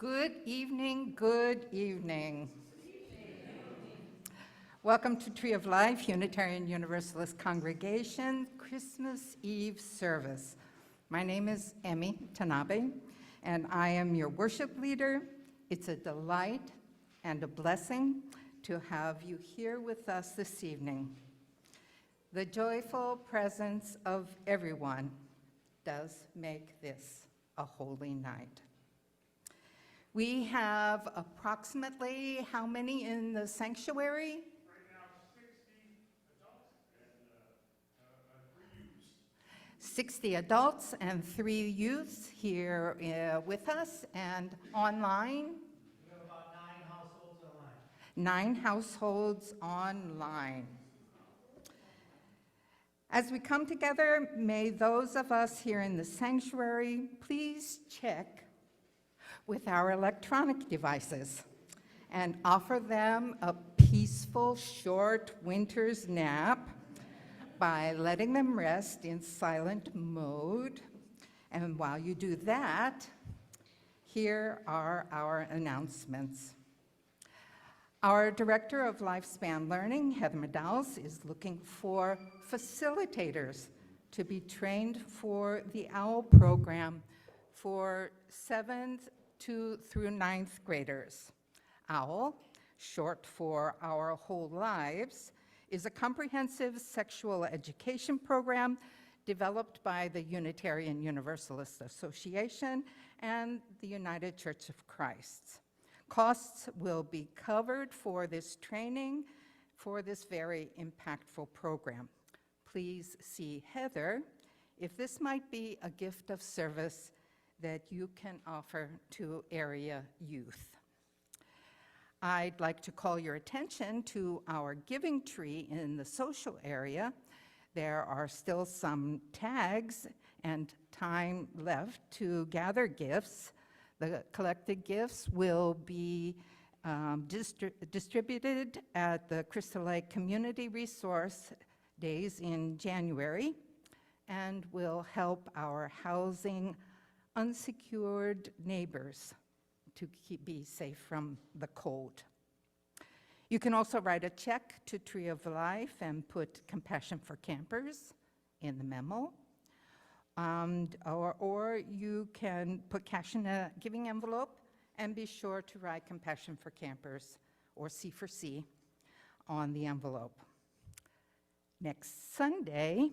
Good evening, good evening. Welcome to Tree of Life Unitarian Universalist Congregation Christmas Eve service. My name is Emmy Tanabe, and I am your worship leader. It's a delight and a blessing to have you here with us this evening. The joyful presence of everyone does make this a holy night. We have approximately how many in the sanctuary? Right now, 60 adults and 3 youths. 60 adults and 3 youths here with us and online. We have about 9 households online. 9 households online. As we come together, may those of us here in the sanctuary please check with our electronic devices and offer them a peaceful, short winter's nap by letting them rest in silent mode. And while you do that, here are our announcements. Our Director of Lifespan Learning, Heather Medals, is looking for facilitators to be trained for the OWL program for 7th through 9th graders. OWL, short for Our Whole Lives, is a comprehensive sexual education program developed by the Unitarian Universalist Association and the United Church of Christ. Costs will be covered for this training for this very impactful program. Please see Heather if this might be a gift of service that you can offer to area youth. I'd like to call your attention to our giving tree in the social area. There are still some tags and time left to gather gifts. The collected gifts will be distributed at the Crystal Lake Community Resource Days in January and will help our housing unsecured neighbors to be safe from the cold. You can also write a check to Tree of Life and put Compassion for Campers in the memo. Or you can put cash in a giving envelope and be sure to write Compassion for Campers or C for C on the envelope. Next Sunday,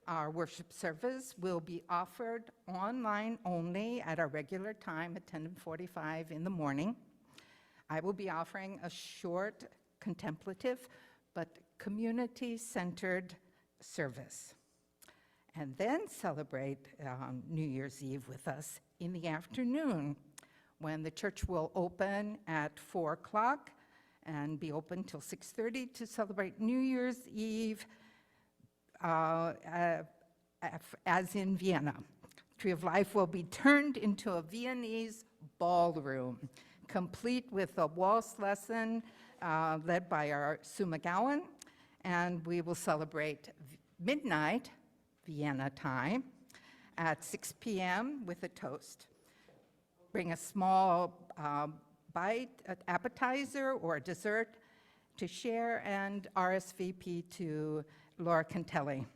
our worship service will be offered online only at our regular time at 10:45 in the morning. I will be offering a short, contemplative, but community-centered service. And then celebrate New Year's Eve with us in the afternoon when the church will open at 4 o'clock and be open till 6:30 to celebrate New Year's Eve as in Vienna. Tree of Life will be turned into a Viennese ballroom, complete with a waltz lesson led by our Sue McGowan, and we will celebrate midnight Vienna time at 6 p.m. with a toast. Bring a small bite, an appetizer or a dessert to share and RSVP to Laura Cantelli.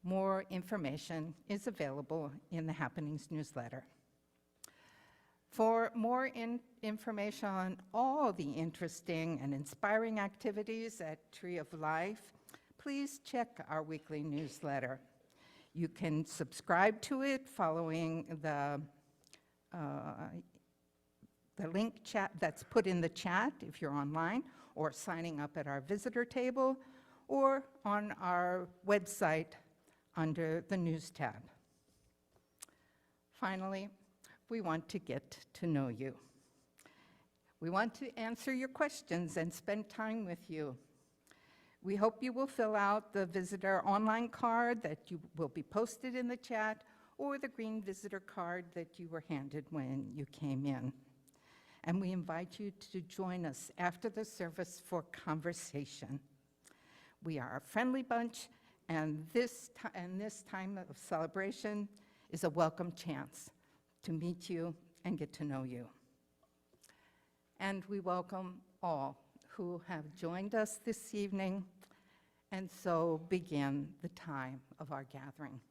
More information is available in the Happenings newsletter. For more information on all the interesting and inspiring activities at Tree of Life, please check our weekly newsletter. You can subscribe to it following the link chat that's put in the chat if you're online, or signing up at our visitor table, or on our website under the News tab. Finally, we want to get to know you. We want to answer your questions and spend time with you. We hope you will fill out the visitor online card that will be posted in the chat, or the green visitor card that you were handed when you came in. And we invite you to join us after the service for conversation. We are a friendly bunch, and this time of celebration is a welcome chance to meet you and get to know you. And we welcome all who have joined us this evening, and so begin the time of our gathering.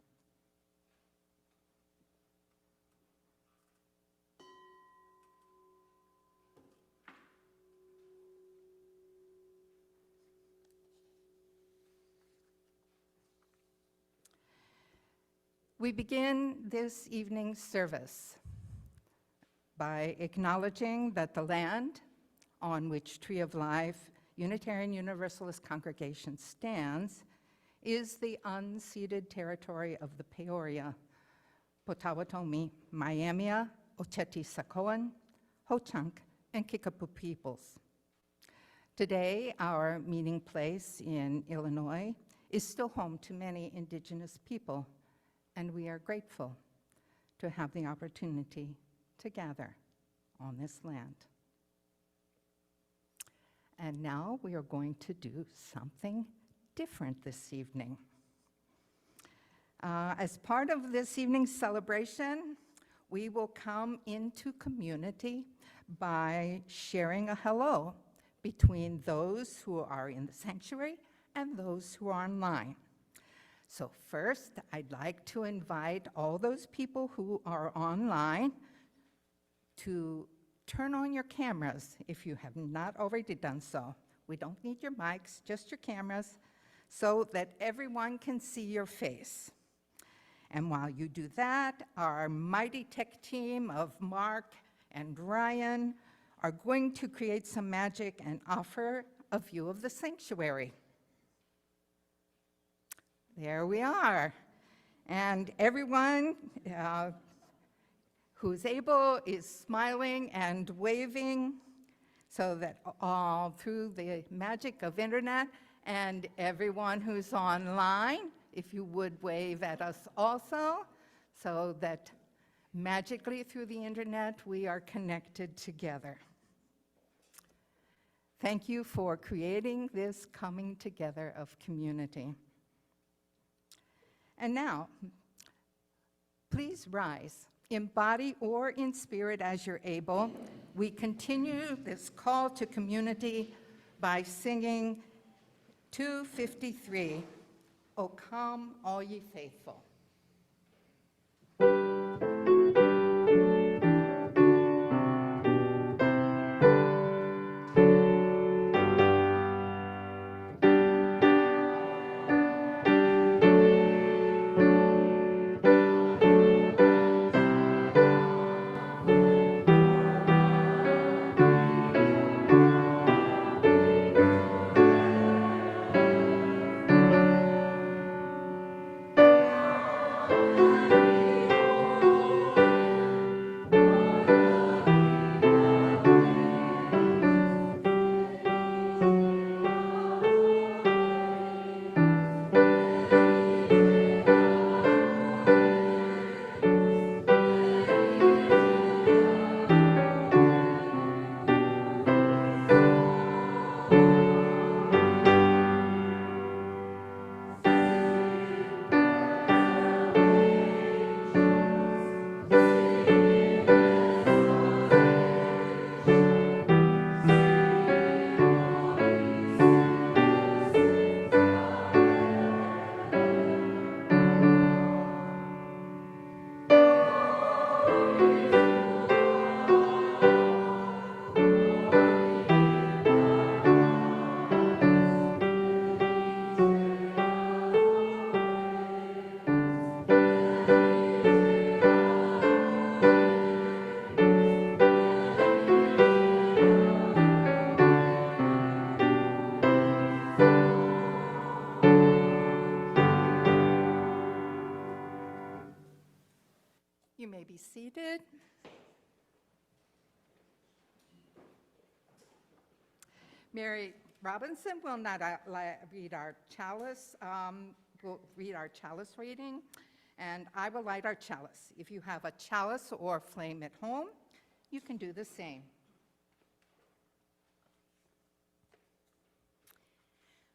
We begin this evening's service by acknowledging that the land on which Tree of Life Unitarian Universalist Congregation stands is the unceded territory of the Peoria, Potawatomi, Miamia, Oceti-Sacoan, Ho-Chunk, and Kickapoo peoples. Today, our meeting place in Illinois is still home to many indigenous people, and we are grateful to have the opportunity to gather on this land. And now we are going to do something different this evening. As part of this evening's celebration, we will come into community by sharing a hello between those who are in the sanctuary and those who are online. So first, I'd like to invite all those people who are online to turn on your cameras if you have not already done so. We don't need your mics, just your cameras, so that everyone can see your face. And while you do that, our mighty tech team of Mark and Ryan are going to create some magic and offer a view of the sanctuary. There we are. And everyone who's able is smiling and waving so that all through the magic of internet, and everyone who's online, if you would wave at us also, so that magically through the internet we are connected together. Thank you for creating this coming together of community. And now, please rise, in body or in spirit as you're able. We continue this call to community by singing 253, O Come All Ye Faithful. You may be seated. Mary Robinson will not read our chalice, will read our chalice reading, and I will light our chalice. If you have a chalice or flame at home, you can do the same.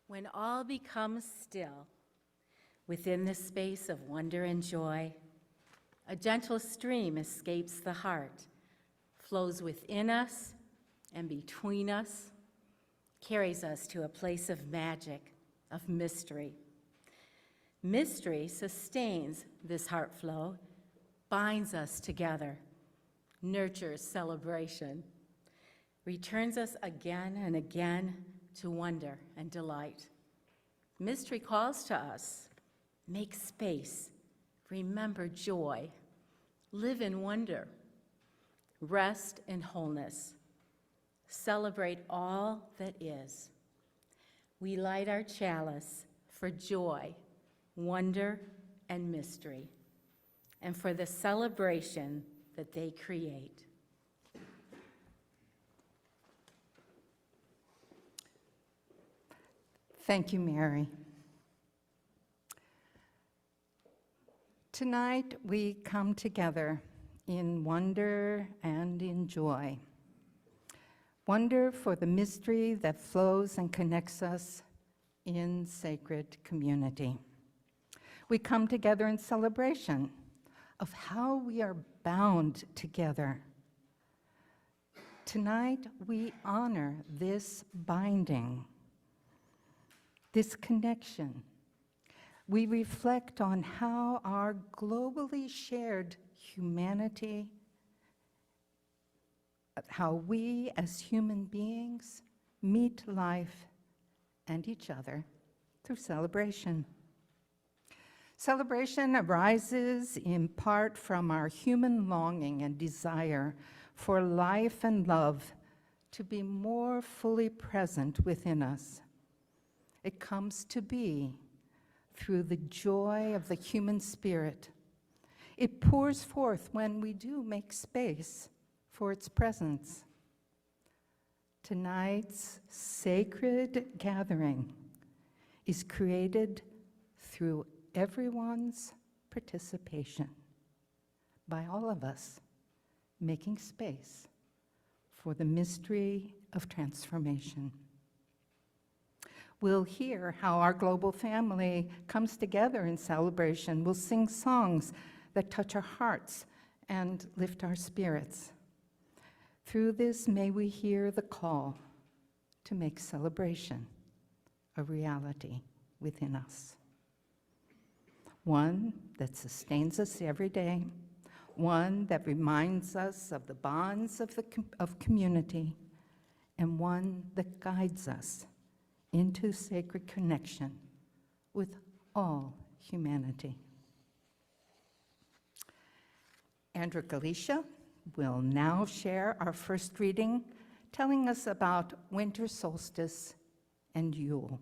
When all becomes still within the space of wonder and joy, a gentle stream escapes the heart flows within us and between us, carries us to a place of magic, of mystery. Mystery sustains this heart flow, binds us together, nurtures celebration, returns us again and again to wonder and delight. Mystery calls to us, make space, remember joy, live in wonder, rest in wholeness, celebrate all that is. We light our chalice for joy, wonder, and mystery, and for the celebration that they create. Thank you, Mary. Tonight, we come together in wonder and in joy. Wonder for the mystery that flows and connects us in sacred community. We come together in celebration of how we are bound together. Tonight, we honor this binding, this connection. We reflect on how our globally shared humanity, how we as human beings meet life and each other through celebration. Celebration arises in part from our human longing and desire for life and love to be more fully present within us. It comes to be through the joy of the human spirit. It pours forth when we do make space for its presence. Tonight's sacred gathering is created through everyone's participation, by all of us making space for the mystery of transformation. We'll hear how our global family comes together in celebration. We'll sing songs that touch our hearts and lift our spirits. Through this, may we hear the call to make celebration a reality within us. One that sustains us every day, one that reminds us of the bonds of community, and one that guides us into sacred connection with all humanity. Andrew Galicia will now share our first reading, telling us about winter solstice and Yule.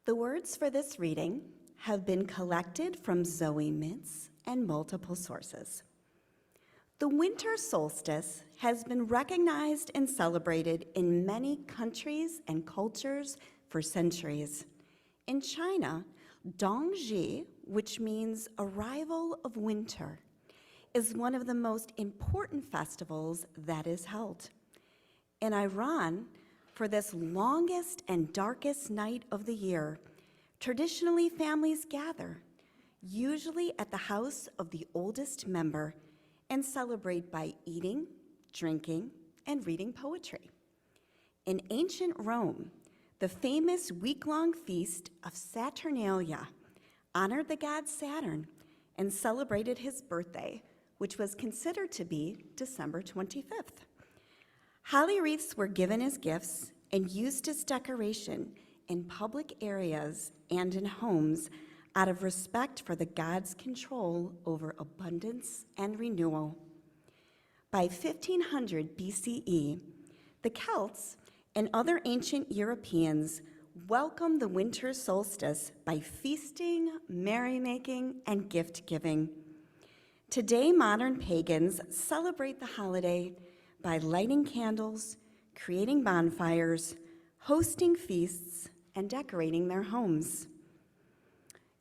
The words for this reading have been collected from Zoe Mintz and multiple sources. The winter solstice has been recognized and celebrated in many countries and cultures for centuries. In China, Dongzhi, which means arrival of winter, is one of the most important festivals that is held. In Iran, for this longest and darkest night of the year, traditionally families gather, usually at the house of the oldest member, and celebrate by eating, drinking, and reading poetry. In ancient Rome, the famous week-long feast of Saturnalia honored the god Saturn and celebrated his birthday, which was considered to be December 25th. Holly wreaths were given as gifts and used as decoration in public areas and in homes out of respect for the god's control over abundance and renewal. By 1500 BCE, the Celts and other ancient Europeans welcomed the winter solstice by feasting, merrymaking, and gift-giving. Today, modern pagans celebrate the holiday by lighting candles, creating bonfires, hosting feasts, and decorating their homes.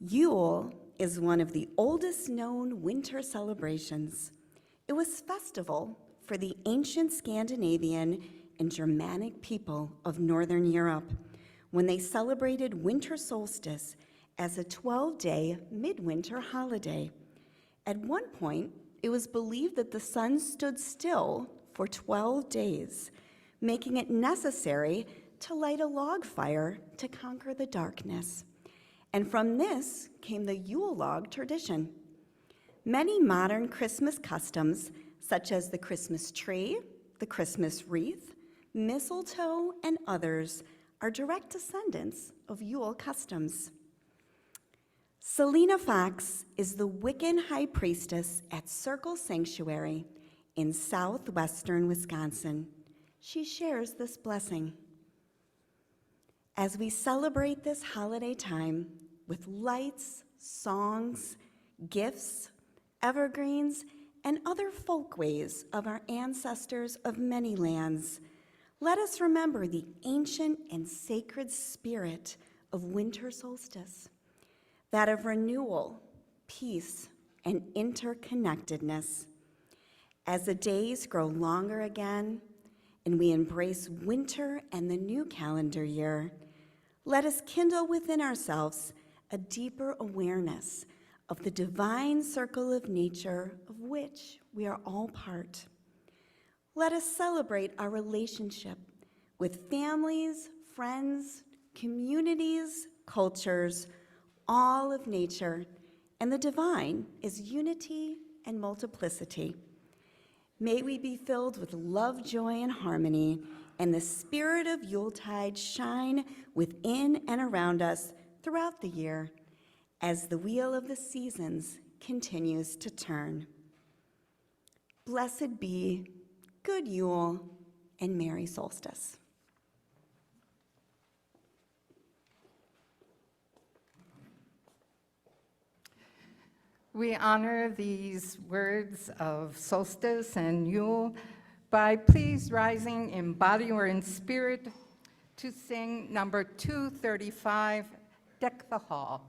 Yule is one of the oldest known winter celebrations. It was festival for the ancient Scandinavian and Germanic people of Northern Europe, when they celebrated winter solstice as a 12-day midwinter holiday. At one point, it was believed that the sun stood still for 12 days, making it necessary to light a log fire to conquer the darkness. And from this came the Yule log tradition. Many modern Christmas customs, such as the Christmas tree, the Christmas wreath, mistletoe, and others, are direct descendants of Yule customs. Selena Fox is the Wiccan high priestess at Circle Sanctuary in southwestern Wisconsin. She shares this blessing. As we celebrate this holiday time with lights, songs, gifts, evergreens, and other folkways of our ancestors of many lands, let us remember the ancient and sacred spirit of winter solstice, that of renewal, peace, and interconnectedness. As the days grow longer again, and we embrace winter and the new calendar year, let us kindle within ourselves a deeper awareness of the divine circle of nature of which we are all part. Let us celebrate our relationship with families, friends, communities, cultures, all of nature, and the divine is unity and multiplicity. May we be filled with love, joy, and harmony, and the spirit of Yuletide shine within and around us throughout the year as the wheel of the seasons continues to turn. Blessed be, good Yule, and Merry Solstice. We honor these words of solstice and Yule by please rising in body or in spirit to sing number 235, Deck the Hall.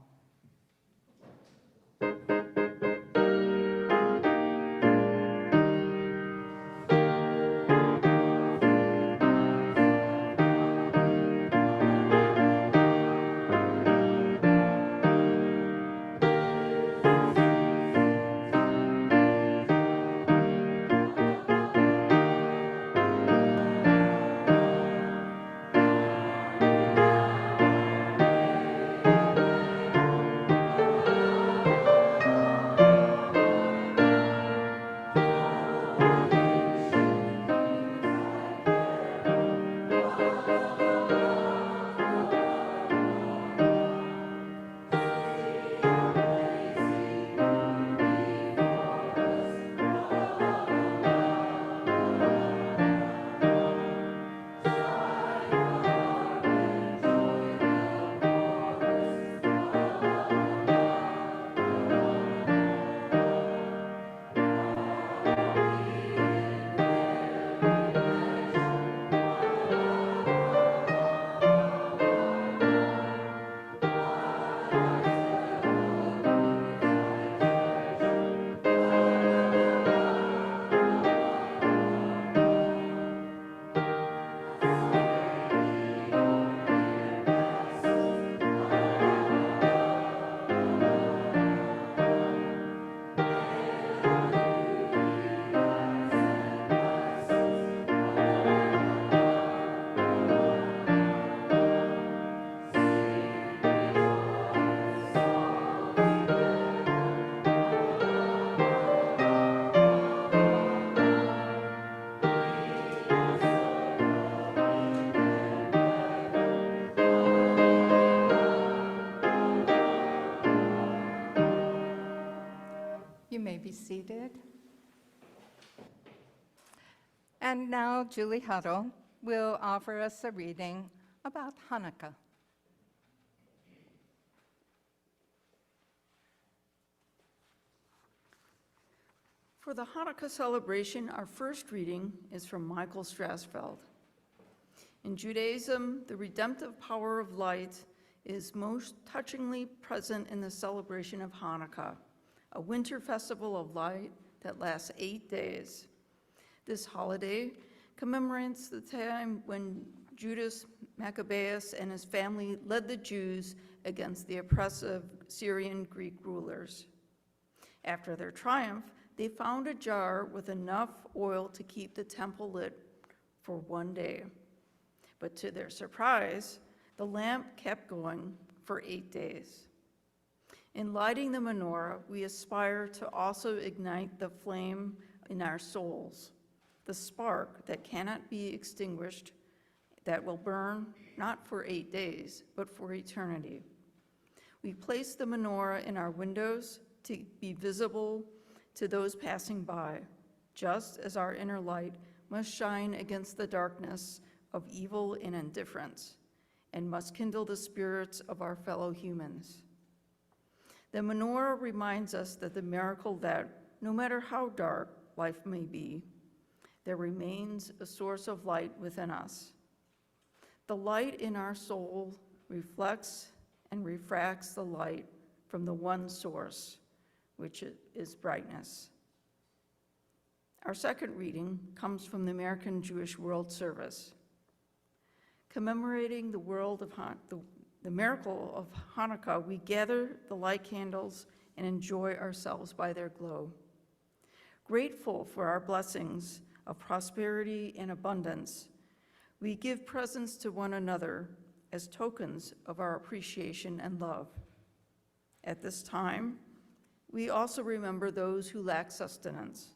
You may be seated. And now Julie Huddle will offer us a reading about Hanukkah. For the Hanukkah celebration, our first reading is from Michael Strasfeld. In Judaism, the redemptive power of light is most touchingly present in the celebration of Hanukkah, a winter festival of light that lasts 8 days. This holiday commemorates the time when Judas Maccabeus and his family led the Jews against the oppressive Syrian Greek rulers. After their triumph, they found a jar with enough oil to keep the temple lit for one day. But to their surprise, the lamp kept going for 8 days. In lighting the menorah, we aspire to also ignite the flame in our souls, the spark that cannot be extinguished, that will burn not for 8 days, but for eternity. We place the menorah in our windows to be visible to those passing by, just as our inner light must shine against the darkness of evil and indifference, and must kindle the spirits of our fellow humans. The menorah reminds us that the miracle that, no matter how dark life may be, there remains a source of light within us. The light in our soul reflects and refracts the light from the one source, which is brightness. Our second reading comes from the American Jewish World Service. Commemorating the miracle of Hanukkah, we gather the light candles and enjoy ourselves by their glow. Grateful for our blessings of prosperity and abundance, we give presents to one another as tokens of our appreciation and love. At this time, we also remember those who lack sustenance.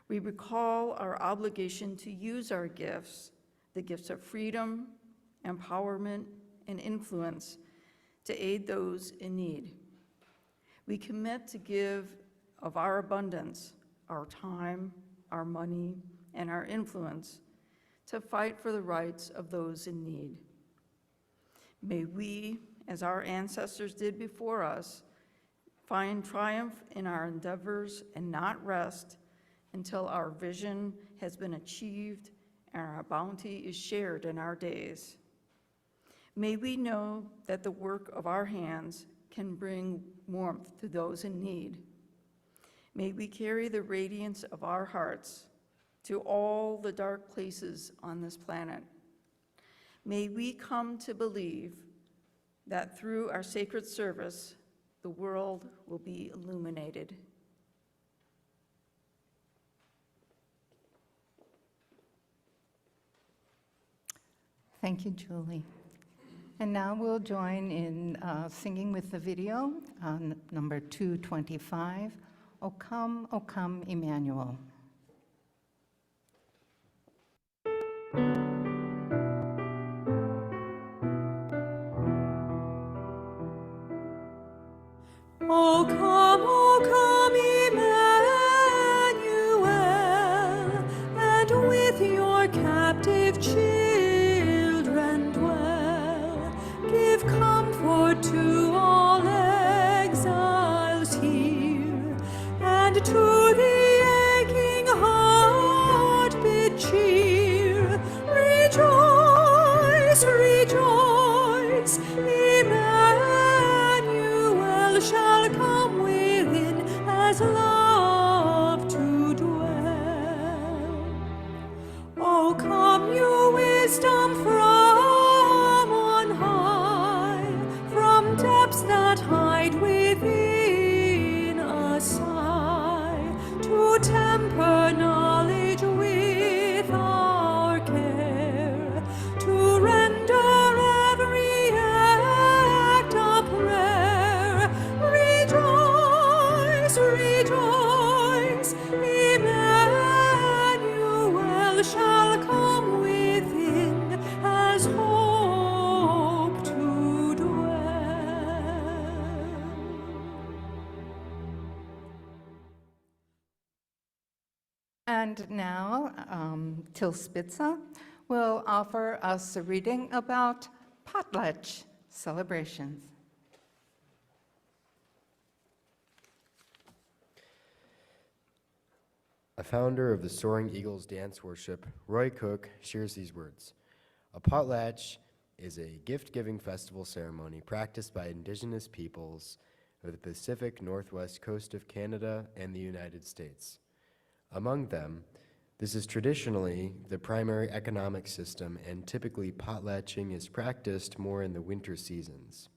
We recall our obligation to use our gifts, the gifts of freedom, empowerment, and influence, to aid those in need. We commit to give of our abundance, our time, our money, and our influence to fight for the rights of those in need. May we, as our ancestors did before us, find triumph in our endeavors and not rest until our vision has been achieved and our bounty is shared in our days. May we know that the work of our hands can bring warmth to those in need. May we carry the radiance of our hearts to all the dark places on this planet. May we come to believe that through our sacred service, the world will be illuminated. Thank you, Julie. And now we'll join in singing with the video on number 225, O Come, Emmanuel. O come, Emmanuel, and with your captive children dwell. Give comfort to all exiles here, and to the aching heart bid cheer. Rejoice, rejoice, Emmanuel shall come within as love to dwell. O come, you wisdom from on high, from depths that hide within a sigh, to temper knowledge with our care, to render every act a prayer. Rejoice, rejoice, Emmanuel shall come within as hope to dwell. And now, Till Spitza will offer us a reading about potlatch celebrations. A founder of the Soaring Eagles dance worship, Roy Cook, shares these words. A potlatch is a gift-giving festival ceremony practiced by indigenous peoples of the Pacific Northwest coast of Canada and the United States. Among them, This is traditionally the primary economic system, and typically potlatching is practiced more in the winter seasons.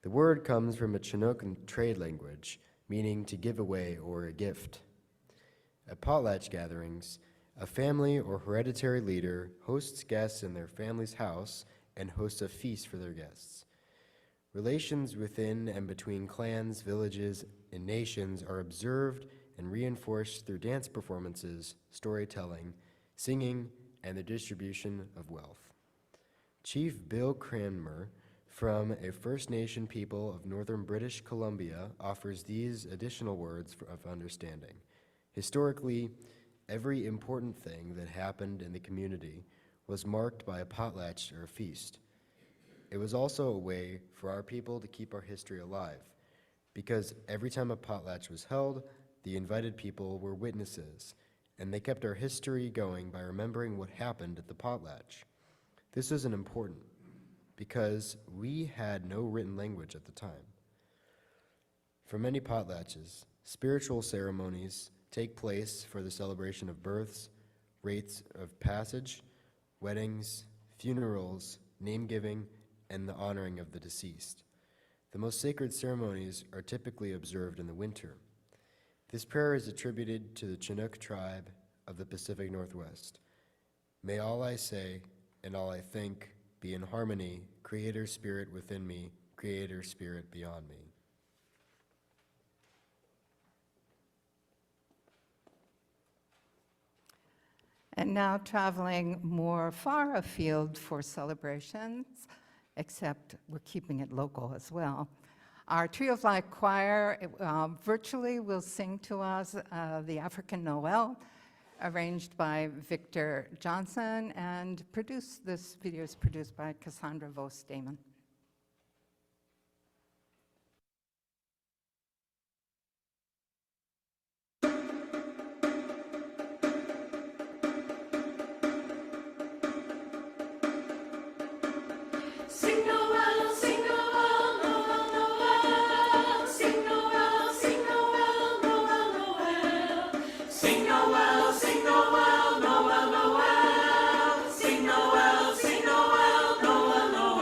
The word comes from a Chinook trade language, meaning to give away or a gift. At potlatch gatherings, a family or hereditary leader hosts guests in their family's house and hosts a feast for their guests. Relations within and between clans, villages, and nations are observed and reinforced through dance performances, storytelling, singing, and the distribution of wealth. Chief Bill Cranmer from a First Nation people of northern British Columbia offers these additional words of understanding. Historically, every important thing that happened in the community was marked by a potlatch or a feast. It was also a way for our people to keep our history alive, because every time a potlatch was held, the invited people were witnesses, and they kept our history going by remembering what happened at the potlatch. This was important because we had no written language at the time. For many potlatches, spiritual ceremonies take place for the celebration of births, rites of passage, weddings, funerals, name-giving, and the honoring of the deceased. The most sacred ceremonies are typically observed in the winter. This prayer is attributed to the Chinook tribe of the Pacific Northwest. May all I say and all I think be in harmony, Creator Spirit within me, Creator Spirit beyond me. And now traveling more far afield for celebrations, except we're keeping it local as well. Our Tree of Life Choir virtually will sing to us the African Noel, arranged by Victor Johnson, and this video is produced by Cassandra Vos-Damon. Sing Noel, sing Noel, Noel, Noel. Sing Noel, sing Noel, Noel, Noel. Sing Noel, sing Noel, Noel, Noel. Sing Noel, sing Noel, Noel, Noel.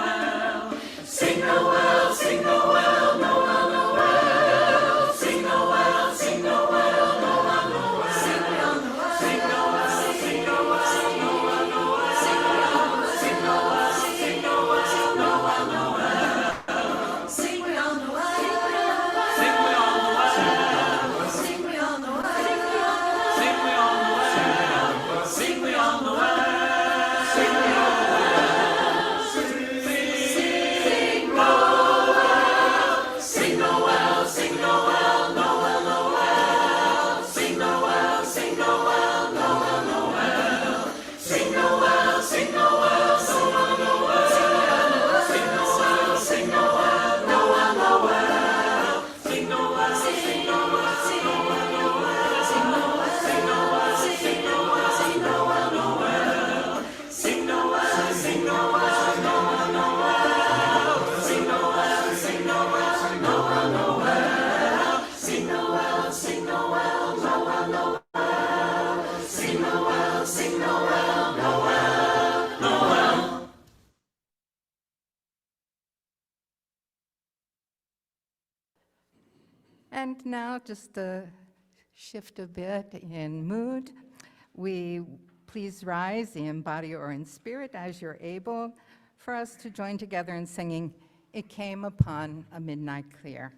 Sing Noel, sing Noel, Noel, Noel. Sing Noel, sing Noel, Noel, Noel. Sing Noel, sing Noel, sing Noel, Noel, Noel. Sing Noel, sing Noel, sing Noel. Sing we all Noel. Sing we all Noel. Sing we all Noel. Sing we all Noel. Sing we all Noel. Sing we all Noel. Sing Noel. Sing Noel. Sing Noel. Noel, Noel. Sing Noel. Sing Noel. Noel, Noel. Sing Noel. Sing Noel. Noel, Noel. Sing Noel. Sing Noel. Noel, Noel. Sing Noel. Sing Noel. Sing Noel. Noel. Sing Noel. Sing Noel. Sing Noel. Sing Noel. Noel. Sing Noel. Sing Noel. Noel, Noel. Sing Noel. Sing Noel. Noel, Noel. Sing Noel. Sing Noel. Noel, Noel. Sing Noel. Sing Noel. Noel, Noel. And now, just to shift a bit in mood, we please rise in body or in spirit as you're able for us to join together in singing, "It Came Upon a Midnight Clear."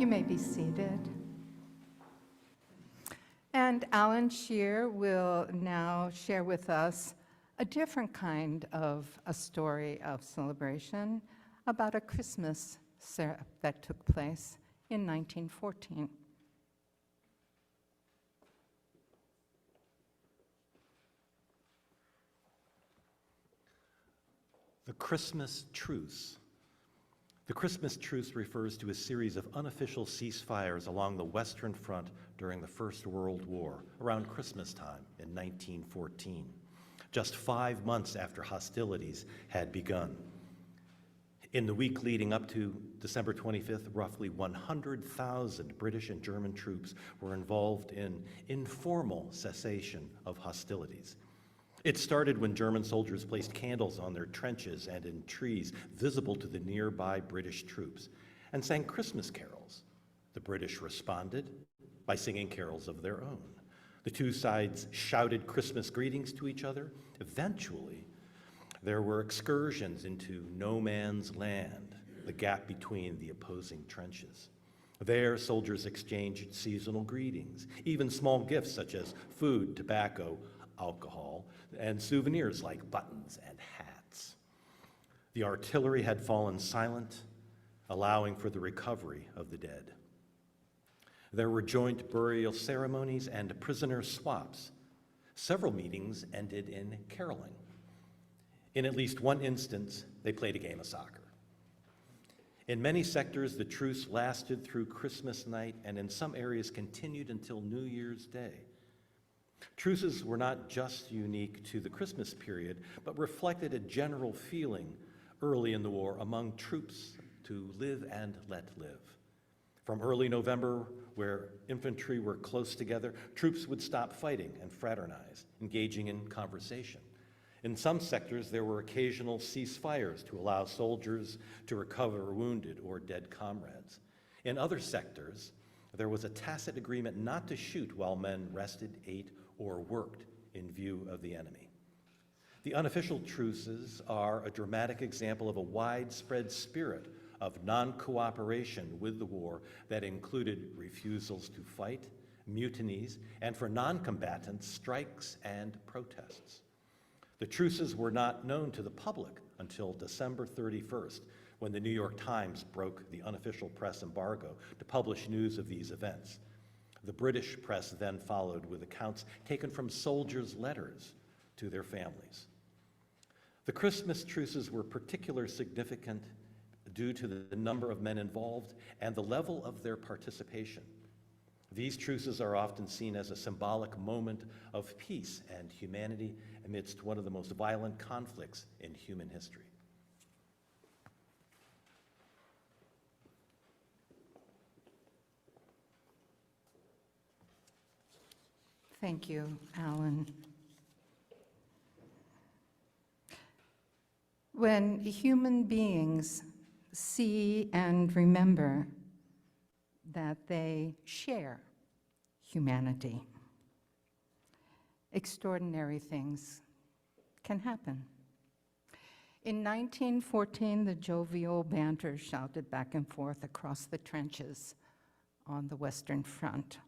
may be seated. And Alan Shear will now share with us a different kind of a story of celebration about a Christmas that took place in 1914. The Christmas Truce. The Christmas Truce refers to a series of unofficial ceasefires along the Western Front during the First World War, around Christmas time in 1914, just 5 months after hostilities had begun. In the week leading up to December 25th, roughly 100,000 British and German troops were involved in informal cessation of hostilities. It started when German soldiers placed candles on their trenches and in trees visible to the nearby British troops and sang Christmas carols. The British responded by singing carols of their own. The two sides shouted Christmas greetings to each other. Eventually, there were excursions into no man's land, the gap between the opposing trenches. There, soldiers exchanged seasonal greetings, even small gifts such as food, tobacco, alcohol, and souvenirs like buttons and hats. The artillery had fallen silent, allowing for the recovery of the dead. There were joint burial ceremonies and prisoner swaps. Several meetings ended in caroling. In at least one instance, they played a game of soccer. In many sectors, the truce lasted through Christmas night and in some areas continued until New Year's Day. Truces were not just unique to the Christmas period, but reflected a general feeling early in the war among troops to live and let live. From early November, where infantry were close together, troops would stop fighting and fraternize, engaging in conversation. In some sectors, there were occasional ceasefires to allow soldiers to recover wounded or dead comrades. In other sectors, there was a tacit agreement not to shoot while men rested, ate, or worked in view of the enemy. The unofficial truces are a dramatic example of a widespread spirit of non-cooperation with the war that included refusals to fight, mutinies, and for non-combatants, strikes and protests. The truces were not known to the public until December 31st, when the New York Times broke the unofficial press embargo to publish news of these events. The British press then followed with accounts taken from soldiers' letters to their families. The Christmas truces were particularly significant due to the number of men involved and the level of their participation. These truces are often seen as a symbolic moment of peace and humanity amidst one of the most violent conflicts in human history. Thank you, Alan. When human beings see and remember that they share humanity, extraordinary things can happen. In 1914, the jovial banter shouted back and forth across the trenches on the Western Front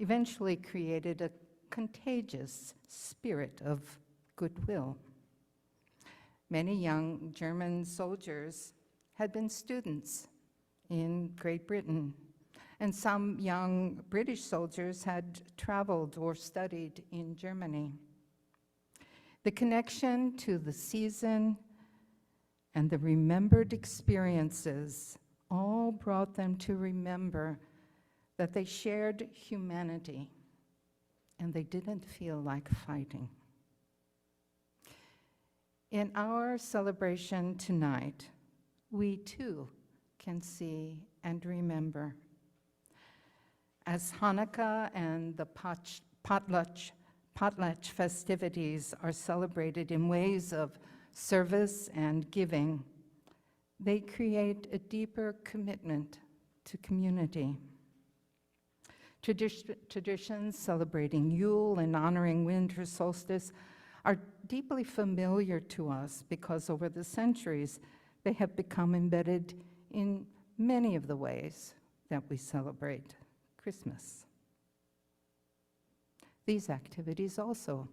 eventually created a contagious spirit of goodwill. Many young German soldiers had been students in Great Britain, and some young British soldiers had traveled or studied in Germany. The connection to the season and the remembered experiences all brought them to remember that they shared humanity and they didn't feel like fighting. In our celebration tonight, we too can see and remember. As Hanukkah and the potlatch festivities are celebrated in ways of service and giving, they create a deeper commitment to community. Traditions celebrating Yule and honoring winter solstice are deeply familiar to us because over the centuries, they have become embedded in many of the ways that we celebrate Christmas. These activities also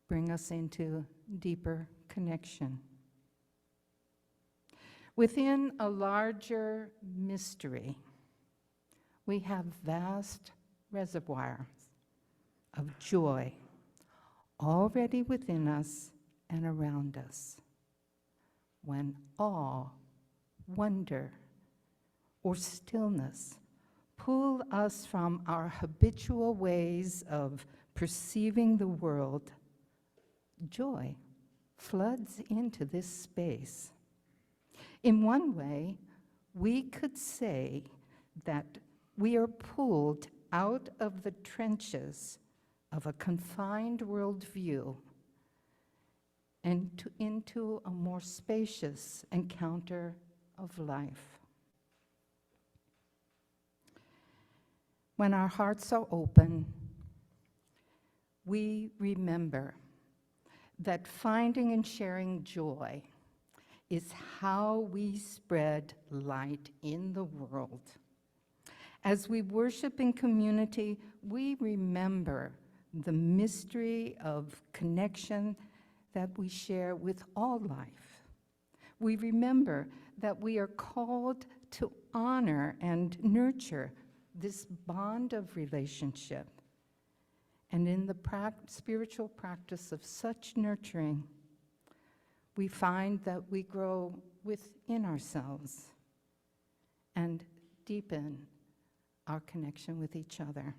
bring us into deeper connection. Within a larger mystery, we have vast reservoirs of joy already within us and around us. When awe, wonder, or stillness pull us from our habitual ways of perceiving the world, joy floods into this space. In one way, we could say that we are pulled out of the trenches of a confined worldview and into a more spacious encounter of life. When our hearts are open, we remember that finding and sharing joy is how we spread light in the world. As we worship in community, we remember the mystery of connection that we share with all life. We remember that we are called to honor and nurture this bond of relationship. And in the spiritual practice of such nurturing, we find that we grow within ourselves and deepen our connection with each other.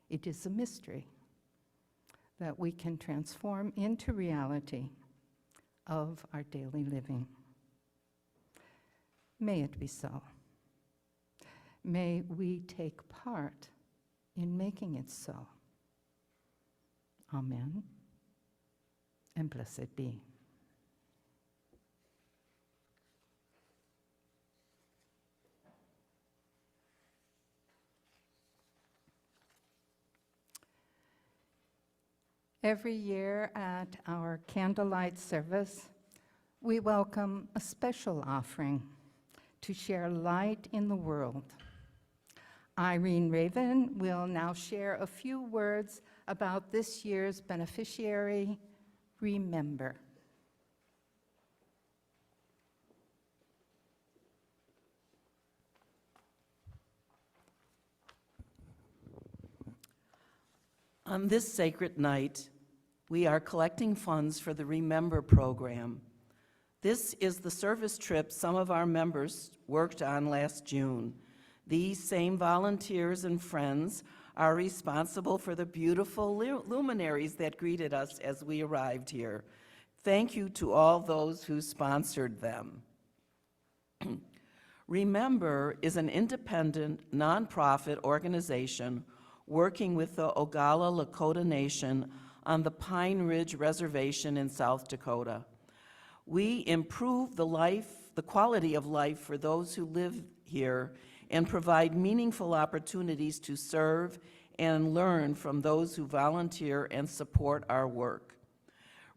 It is a mystery that we can transform into reality of our daily living. May it be so. May we take part in making it so. Amen, and blessed be. Every year at our candlelight service, we welcome a special offering to share light in the world. Irene Raven will now share a few words about this year's beneficiary, Remember. On this sacred night, we are collecting funds for the Remember program. This is the service trip some of our members worked on last June. These same volunteers and friends are responsible for the beautiful luminaries that greeted us as we arrived here. Thank you to all those who sponsored them. Remember is an independent, nonprofit organization working with the Oglala Lakota Nation on the Pine Ridge Reservation in South Dakota. We improve the quality of life for those who live here and provide meaningful opportunities to serve and learn from those who volunteer and support our work.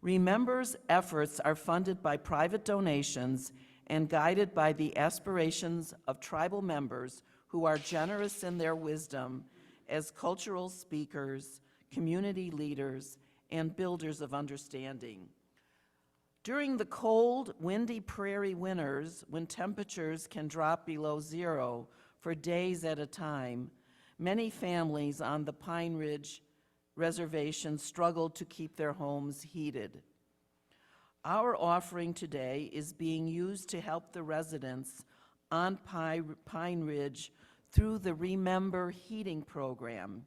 Remember's efforts are funded by private donations and guided by the aspirations of tribal members who are generous in their wisdom as cultural speakers, community leaders, and builders of understanding. During the cold, windy prairie winters, when temperatures can drop below zero for days at a time, many families on the Pine Ridge Reservation struggled to keep their homes heated. Our offering today is being used to help the residents on Pine Ridge through the Remember Heating Program.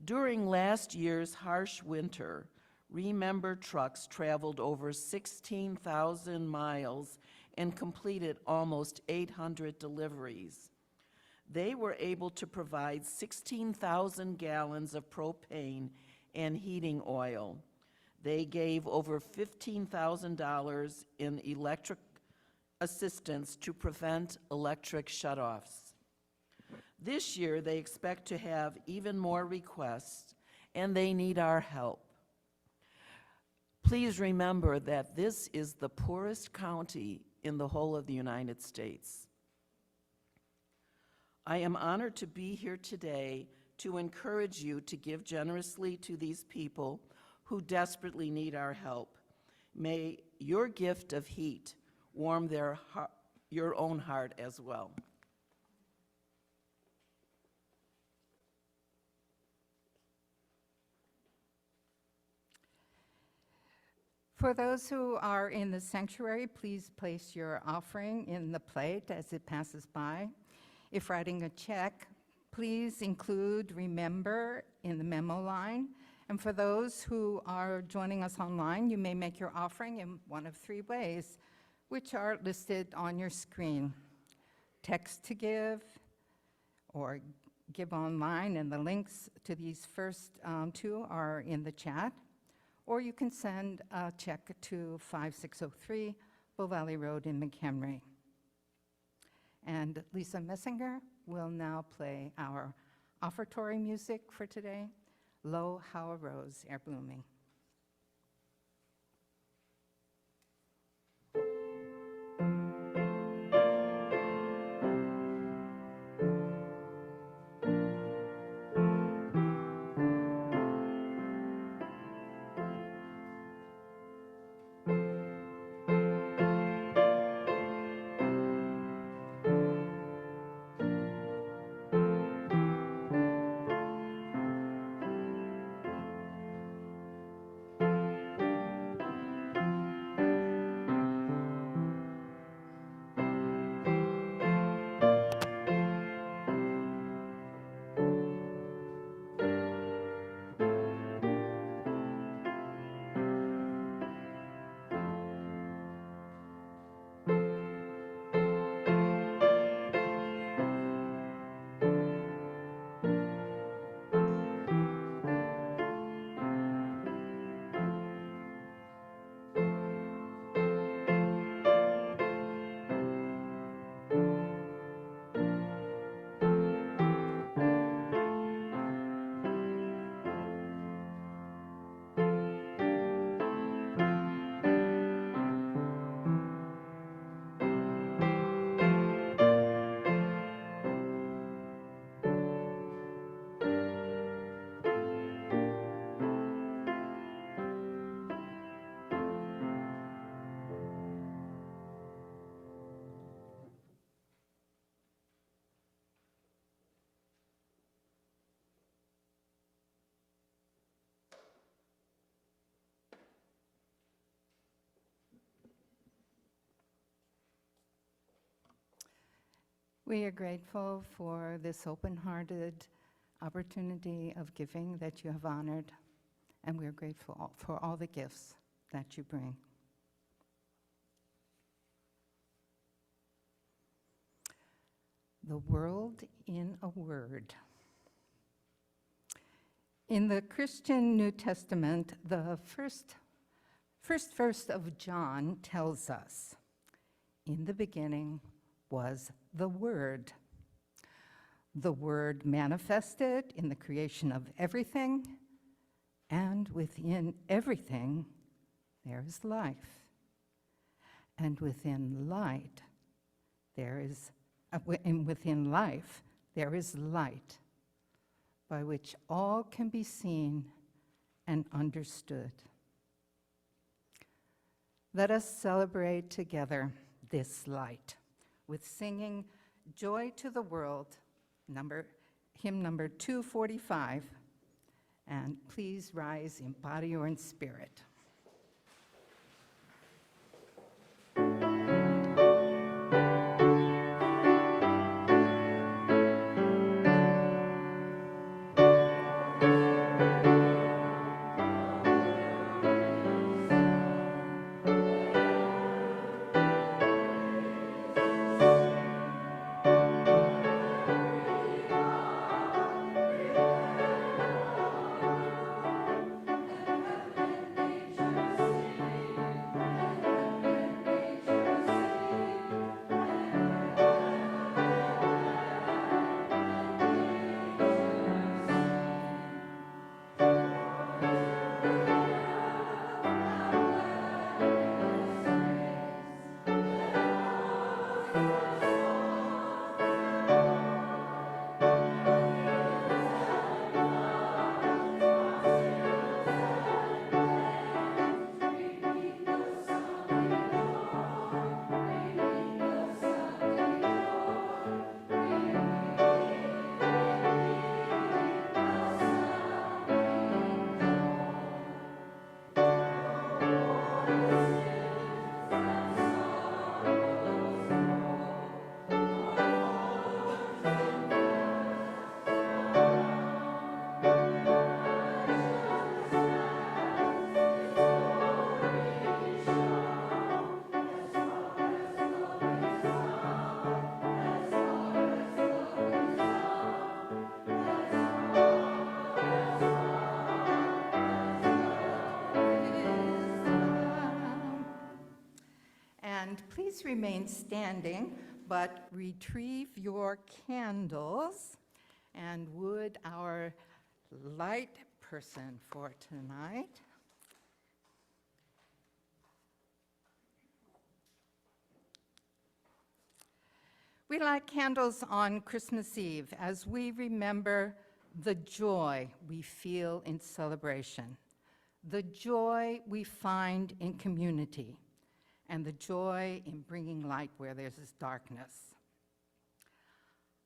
During last year's harsh winter, Remember trucks traveled over 16,000 miles and completed almost 800 deliveries. They were able to provide 16,000 gallons of propane and heating oil. They gave over $15,000 in electric assistance to prevent electric shutoffs. This year, they expect to have even more requests, and they need our help. Please remember that this is the poorest county in the whole of the United States. I am honored to be here today to encourage you to give generously to these people who desperately need our help. May your gift of heat warm your own heart as well. For those who are in the sanctuary, please place your offering in the plate as it passes by. If writing a check, please include "Remember" in the memo line. And for those who are joining us online, you may make your offering in one of three ways, which are listed on your screen: text to give, or give online, and the links to these first two are in the chat. Or you can send a check to 5603 Bow Valley Road in McHenry. And Lisa Messinger will now play our offertory music for today, "Lo, How a Rose Ere Blooming." We are grateful for this open-hearted opportunity of giving that you have honored, and we are grateful for all the gifts that you bring. The world in a word. In the Christian New Testament, the first verse of John tells us, "In the beginning was the Word. The Word manifested in the creation of everything, and within everything there is life. And within light and within life there is light, by which all can be seen and understood." Let us celebrate together this light with singing "Joy to the World," hymn number 245, and please rise in body or in spirit. remain standing, but retrieve your candles. And would our light person for tonight? We light candles on Christmas Eve as we remember the joy we feel in celebration, the joy we find in community, and the joy in bringing light where there's darkness.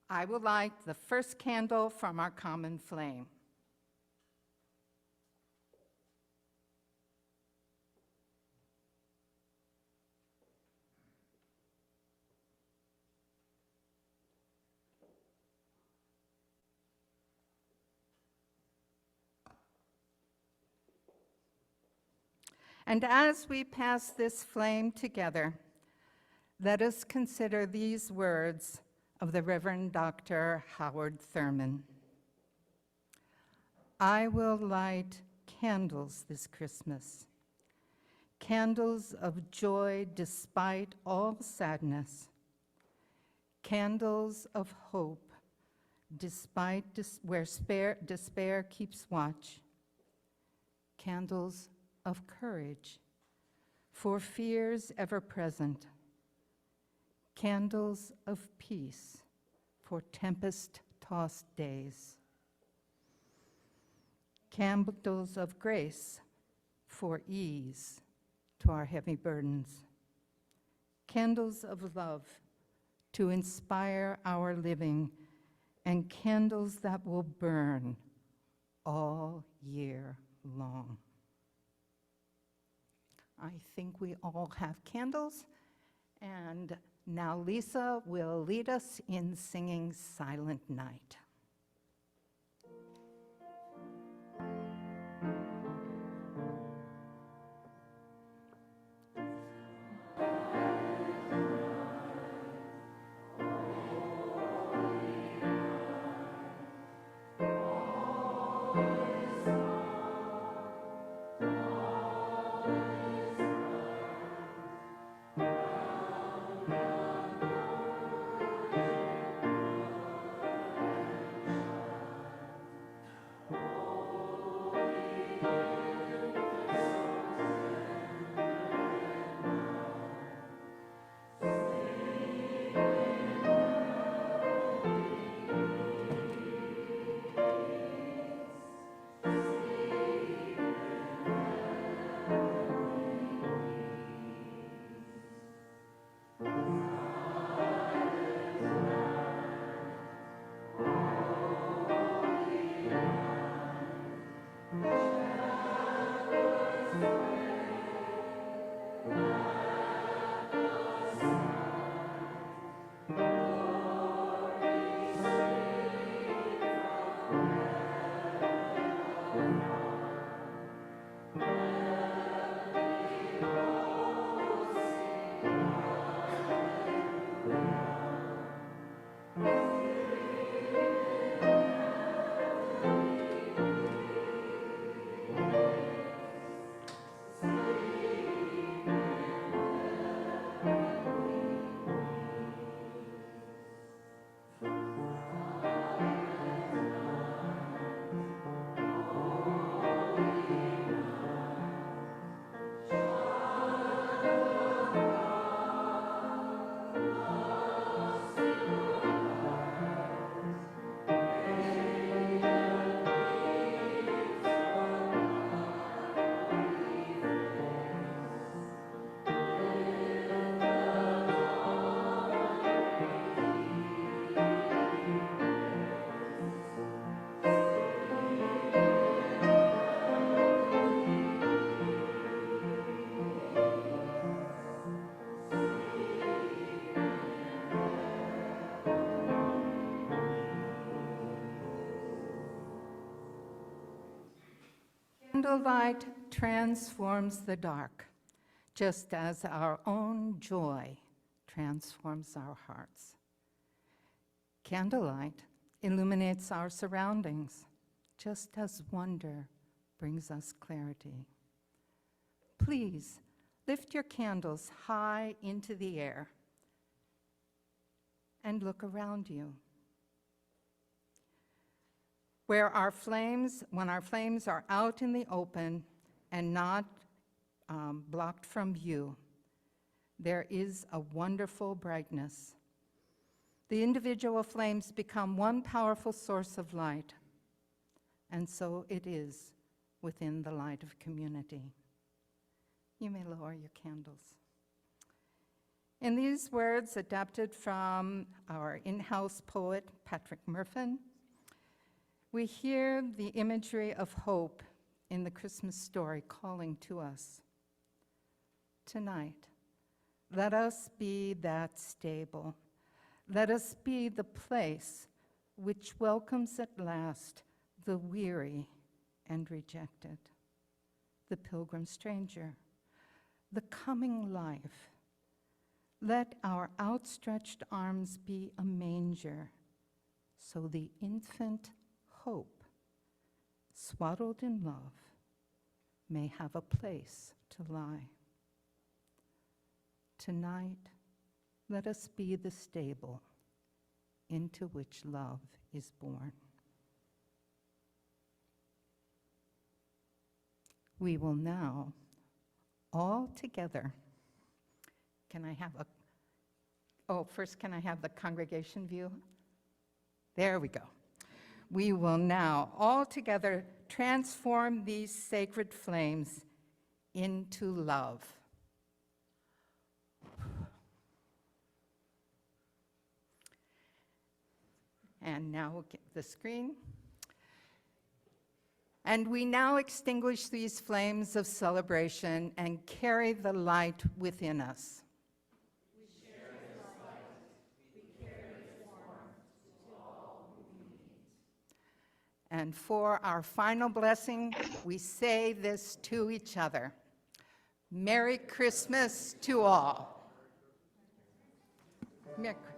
I will light the first candle from our common flame. And as we pass this flame together, let us consider these words of the Reverend Dr. Howard Thurman. I will light candles this Christmas, candles of joy despite all sadness, candles of hope despite where despair keeps watch, candles of courage for fears ever present, candles of peace for tempest-tossed days, candles of grace for ease to our heavy burdens, candles of love to inspire our living, and candles that will burn all year long. I think we all have candles, and now Lisa will lead us in singing Silent Night. Candlelight transforms the dark, just as our own joy transforms our hearts. Candlelight illuminates our surroundings, just as wonder brings us clarity. Please Lift your candles high into the air and look around you. When our flames are out in the open and not blocked from view, there is a wonderful brightness. The individual flames become one powerful source of light, and so it is within the light of community. You may lower your candles. In these words, adapted from our in-house poet, Patrick Murphin, we hear the imagery of hope in the Christmas story calling to us. Tonight, let us be that stable. Let us be the place which welcomes at last the weary and rejected, the pilgrim stranger, the coming life. Let our outstretched arms be a manger, so the infant hope, swaddled in love, may have a place to lie. Tonight, let us be the stable into which love is born. We will now, all together, first can I have the congregation view? There we go. We will now, all together, transform these sacred flames into love. And now we'll get the screen. And we now extinguish these flames of celebration and carry the light within us. And for our final blessing, we say this to each other. Merry Christmas to all. Merry Christmas.